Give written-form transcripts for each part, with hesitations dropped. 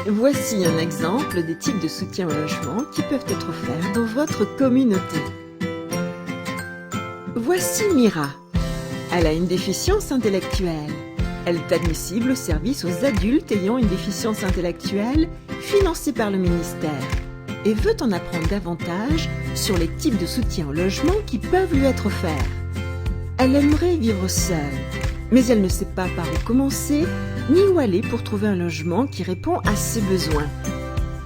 Voici un exemple des types de soutien au logement qui peuvent être offerts dans votre communauté. Voici Mira. Elle a une déficience intellectuelle. Elle est admissible au service aux adultes ayant une déficience intellectuelle financée par le ministère et veut en apprendre davantage sur les types de soutien au logement qui peuvent lui être offerts. Elle aimerait vivre seule, mais elle ne sait pas par où commencer ni où aller pour trouver un logement qui répond à ses besoins.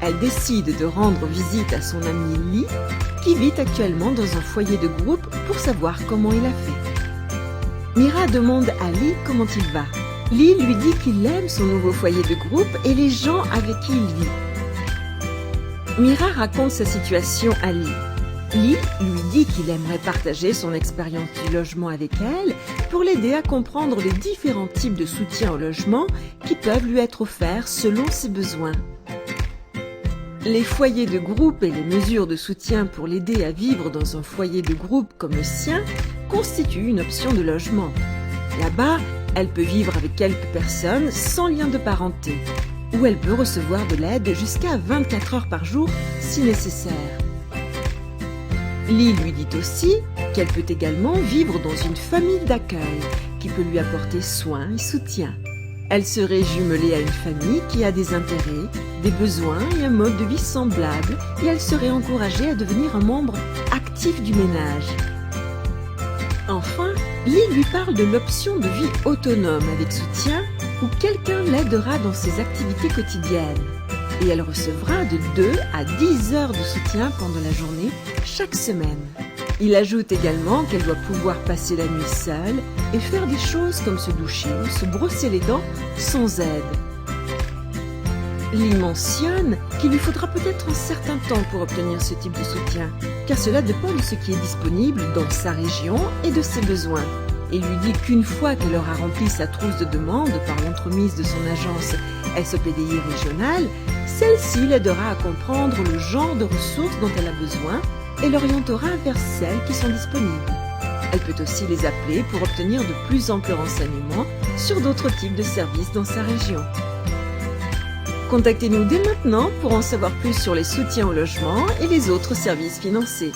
Elle décide de rendre visite à son amie Lee, qui vit actuellement dans un foyer de groupe pour savoir comment il a fait. Mira demande à Lee comment il va. Lee lui dit qu'il aime son nouveau foyer de groupe et les gens avec qui il vit. Mira raconte sa situation à Lee. Lee lui dit qu'il aimerait partager son expérience du logement avec elle pour l'aider à comprendre les différents types de soutien au logement qui peuvent lui être offerts selon ses besoins. Les foyers de groupe et les mesures de soutien pour l'aider à vivre dans un foyer de groupe comme le sien constituent une option de logement. Là-bas, elle peut vivre avec quelques personnes sans lien de parenté, ou elle peut recevoir de l'aide jusqu'à 24 heures par jour si nécessaire. Lee lui dit aussi qu'elle peut également vivre dans une famille d'accueil qui peut lui apporter soin et soutien. Elle serait jumelée à une famille qui a des intérêts, des besoins et un mode de vie semblable et elle serait encouragée à devenir un membre actif du ménage. Enfin, Lee lui parle de l'option de vie autonome avec soutien où quelqu'un l'aidera dans ses activités quotidiennes. Et elle recevra de 2 à 10 heures de soutien pendant la journée chaque semaine. Il ajoute également qu'elle doit pouvoir passer la nuit seule et faire des choses comme se doucher ou se brosser les dents sans aide. Lee mentionne qu'il lui faudra peut-être un certain temps pour obtenir ce type de soutien, car cela dépend de ce qui est disponible dans sa région et de ses besoins. Il lui dit qu'une fois qu'elle aura rempli sa trousse de demandes par l'entremise de son agence SEPDI régionale, celle-ci l'aidera à comprendre le genre de ressources dont elle a besoin et l'orientera vers celles qui sont disponibles. Elle peut aussi les appeler pour obtenir de plus amples renseignements sur d'autres types de services dans sa région. Contactez-nous dès maintenant pour en savoir plus sur les soutiens au logement et les autres services financés.